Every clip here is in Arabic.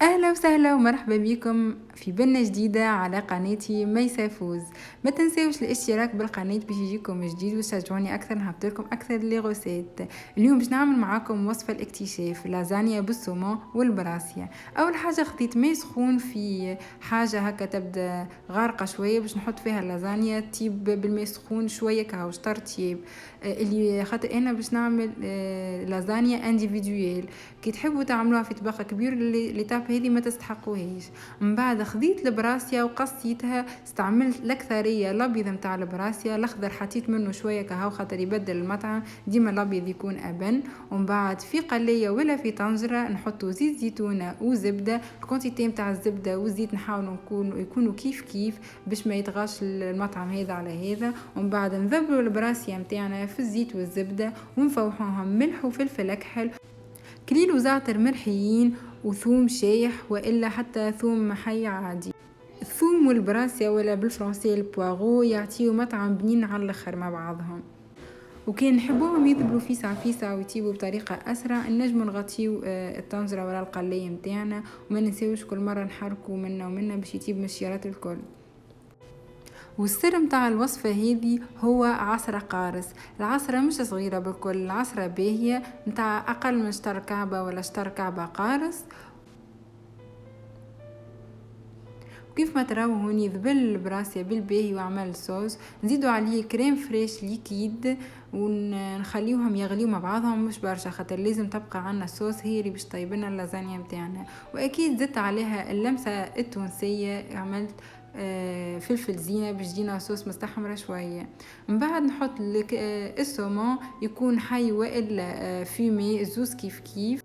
أهلا وسهلا ومرحبا بكم في بنة جديدة على قناتي ميسا فوز. ما تنسوش الاشتراك بالقناة باش يجيكم جديد وتشجعوني أكثر نحط لكم أكثر لي غوسيت. اليوم باش نعمل معاكم وصفة الاكتشاف لازانيا بالصومون والبراسيا. أول حاجة خديت ماء سخون في حاجة هكا تبدا غارقة شوية باش نحط فيها اللازانيا تيب بالماء سخون شوية كهو شطر تيب اللي خاطر أنا باش نعمل لازانيا انديفيدويل. كي تحبوا تعملوها في طبق كبير ليتاب هذه ما تستحقوهاش. من بعد خذيت البراسيا وقصيتها، استعملت الاكثريه الابيض نتاع البراسيا، الاخضر حطيت منه شويه كهو خاطر يبدل المطعم، ديما الابيض يكون ابن. ومن بعد في قليه ولا في طنجره نحطوا زيت زيتونه وزبده، الكونتيتي نتاع الزبده والزيت نحاولوا يكونوا كيف كيف باش ما يتغاش المطعم هذا على هذا. ومن بعد نذبلوا البراسيا نتاعنا في الزيت والزبده ونفوحوهم ملح وفلفل اكحل، كليل وزعتر مرحيين وثوم شايح والا حتى ثوم حي عادي. الثوم والبراسيا ولا بالفرنسي البواغو يعطيو مطعم بنين على الاخر مع بعضهم. وكان نحبوهم يذبلوا فيسع فيسع ويطيبوا بطريقه اسرع نجموا نغطيو الطنجره ولا القليه نتاعنا، وما ننساوش كل مره نحركوا منا ومنا باش يطيب من الشيرات الكل. والسر متاع الوصفة هذه هو عصرة قارص. العصرة مش صغيرة بالكل، العصرة باهية متاع أقل من شطر كعبة ولا شطر كعبة قارص. وكيف ما تراو هوني ذبل البراسيا بالباهي وعمل صوص، نزيدوا عليه كريم فريش ليكيد ونخليوهم يغليوا مع بعضهم مش برشا خاطر لازم تبقى عنا صوص هي اللي باش طيبنا اللازانيا متاعنا. واكيد زدت عليها اللمسه التونسيه، عملت فلفل زينه باش تجينا صوص مستحمره شويه. من بعد نحط الصومون يكون حي والا فيمي زوز كيف كيف.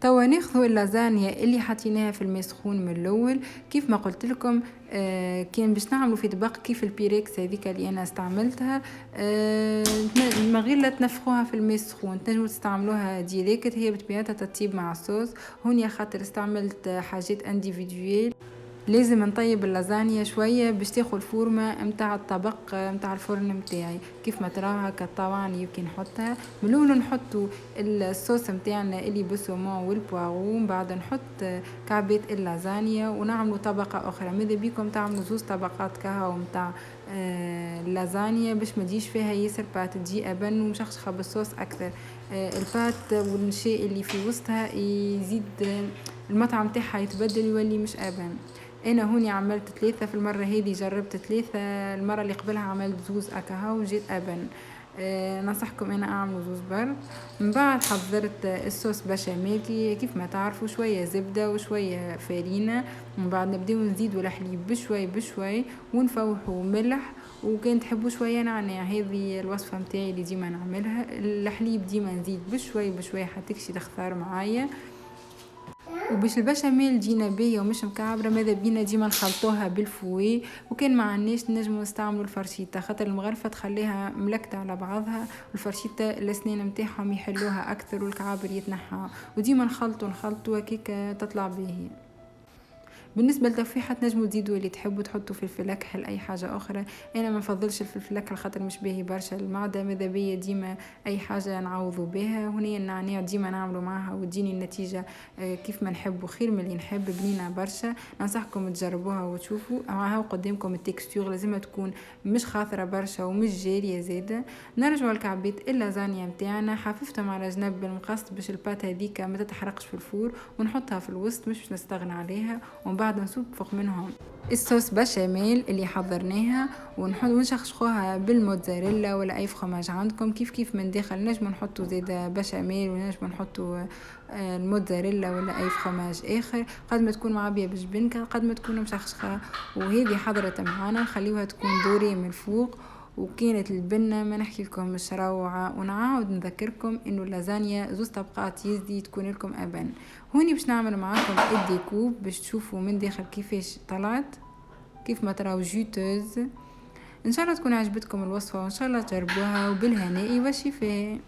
توا ناخذوا اللازانيا اللي حطيناها في الماء سخون من الاول كيف ما قلت لكم. كان باش نعملوا في طبق كيف البيريكس هذيك اللي انا استعملتها. من غير لا تنفخوها في الماء السخون، تنجموا تستعملوها ديريكت، هي بطبيعتها تطيب مع الصوص. هوني خاطر استعملت حاجات انديفيدويل، لازم نطيب اللازانيا شويه باش تاخذ الفورمه نتاع الطبق نتاع الفرن نتاعي. كيف ما تراها هكا الطواني يمكن نحطها من الاول، نحطوا الصوص نتاعنا اللي بالصومون والبواغو، من بعد نحط كعبات اللازانيا ونعملوا طبقه اخرى. ماذا بيكم تعملوا زوز طبقات كهو نتاع اللازانيا باش ما تجيش فيها ياسر بات، تجي ابن ومشخشخه بالصوص اكثر. البات والشيء اللي في وسطها يزيد المطعم تاعها يتبدل يولي مش ابن. انا هوني عملت 3 في المره هذه، جربت 3، المره اللي قبلها عملت زوز اكاها وجيت ابن. ننصحكم انا اعملوا زوز بر. من بعد حضرت الصوص بشاميل كيف ما تعرفوا، شويه زبده وشويه فارينه. من بعد نبداو نزيدوا الحليب بشوي بشوي ونفوحوا ملح، وكان تحبوا شويه نعناع. هذه الوصفه متاعي اللي ديما نعملها، الحليب ديما نزيد بشوي بشوي حتى تكشي تختار معايا. وباش البشاميل جينا باهيه ومش مكعبره ماذا بينا ديما نخلطوها بالفوي. وكان ما عندناش نجموا نستعملوا الفرشيطه خاطر المغرفه تخليها ملكته على بعضها، والفرشيطه الاسنان نتاعهم يحلوها اكثر والكعابر يتنحى، وديما نخلطوا هكيك تطلع باهيه. بالنسبه للتفويحه تنجموا تزيدوا اللي تحبوا، تحطوا فلفل اكحل اي حاجه اخرى. انا ما نفضلش الفلفل اكحل خاطر مش باهي برشا المعده، ماذا بيا ديما اي حاجه نعوضوا بها. هنا النعناع ديما نعملوا معها وتجيني النتيجه كيف ما نحبوا، خير من اللي نحب، بنينه برشا. ننصحكم تجربوها وتشوفوا. هاو قدامكم التكستور لازم تكون مش خاطره برشا ومش جاريه زاده. نرجعوا الكعبات اللازانيا متاعنا، حففتهم على جنب بالمقص باش البات هذيك ما تتحرقش في الفور، ونحطها في الوسط مش باش نستغنى عليها. ومن بعد نصب فوق منهم الصوص بشاميل اللي حضرناها ونشخشخوها بالموتزاريلا ولا اي فخماج عندكم. كيف من داخل نجم نحطوا زيادة بشاميل ونجم نحطوا الموتزاريلا ولا اي فخماج اخر، قد ما تكون معبيه بالجبن قد ما تكون مشخشخه. وهذه حضرت معانا، نخليوها تكون دوري من الفوق. وكانت البنة ما نحكي لكم مش روعة. ونعاود نذكركم انه اللازانيا زوز طبقات يزدي تكون لكم ابن. هوني باش نعمل معاكم الديكوب باش تشوفوا من داخل كيفاش طلعت، كيف ما تراو جوتوز. ان شاء الله تكون عجبتكم الوصفة وان شاء الله تجربوها، وبالهناء والشفاء.